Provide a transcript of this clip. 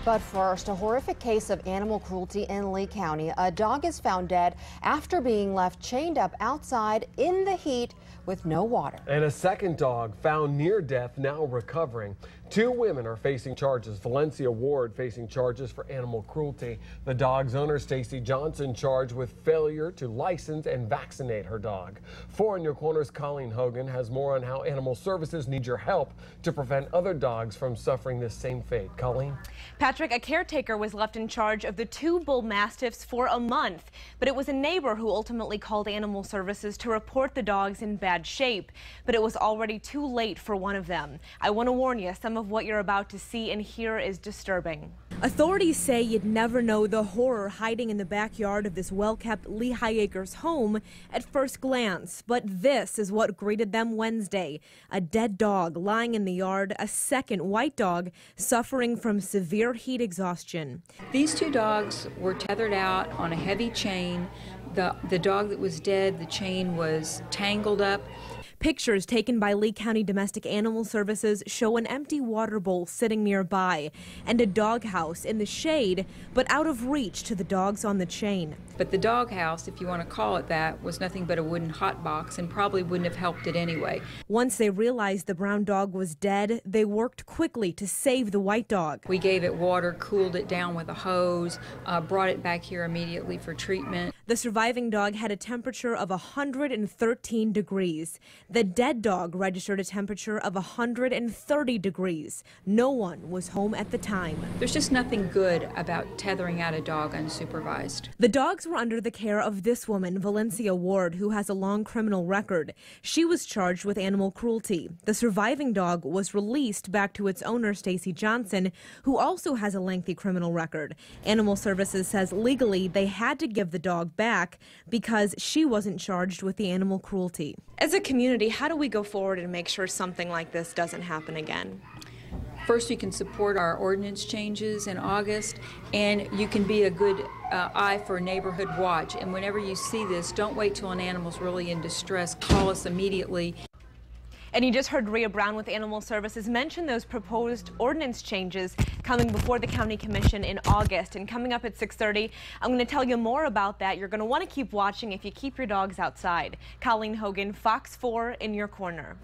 But first, a horrific case of animal cruelty in Lee County. A dog is found dead after being left chained up outside in the heat with no water. And a second dog found near death, now recovering. 2 women are facing charges. Valencia Ward facing charges for animal cruelty. The dog's owner, Stacy Johnson, charged with failure to license and vaccinate her dog. 4 in your corner's Colleen Hogan has more on how animal services need your help to prevent other dogs from suffering this same fate. Colleen? Patrick, a caretaker was left in charge of the 2 bull mastiffs for a month, but it was a neighbor who ultimately called animal services to report the dogs in bad shape. But it was already too late for one of them. I want to warn you, some of what you're about to see and hear is disturbing. Authorities say you'd never know the horror hiding in the backyard of this well-kept Lehigh Acres home at first glance. But this is what greeted them Wednesday. A dead dog lying in the yard, a second white dog suffering from severe heat exhaustion. These 2 dogs were tethered out on a heavy chain. The dog that was dead, the chain was tangled up. Pictures taken by Lee County Domestic Animal Services show an empty water bowl sitting nearby and a doghouse in the shade, but out of reach to the dogs on the chain. But the doghouse, if you want to call it that, was nothing but a wooden hot box and probably wouldn't have helped it anyway. Once they realized the brown dog was dead, they worked quickly to save the white dog. We gave it water, cooled it down with a hose, brought it back here immediately for treatment. The surviving dog had a temperature of 113 degrees. The dead dog registered a temperature of 130 degrees. No one was home at the time. There's just nothing good about tethering out a dog unsupervised. The dogs were under the care of this woman, Valencia Ward, who has a long criminal record. She was charged with animal cruelty. The surviving dog was released back to its owner, Stacy Johnson, who also has a lengthy criminal record. Animal Services says legally they had to give the dog back because she wasn't charged with the animal cruelty. As a community, how do we go forward and make sure something like this doesn't happen again? First, you can support our ordinance changes in August, and you can be a good eye for neighborhood watch. And whenever you see this, don't wait till an animal's really in distress. Call us immediately. And you just heard Rhea Brown with Animal Services mention those proposed ordinance changes coming before the County Commission in August. And coming up at 6:30, I'm going to tell you more about that. You're going to want to keep watching if you keep your dogs outside. Colleen Hogan, Fox 4 in your corner.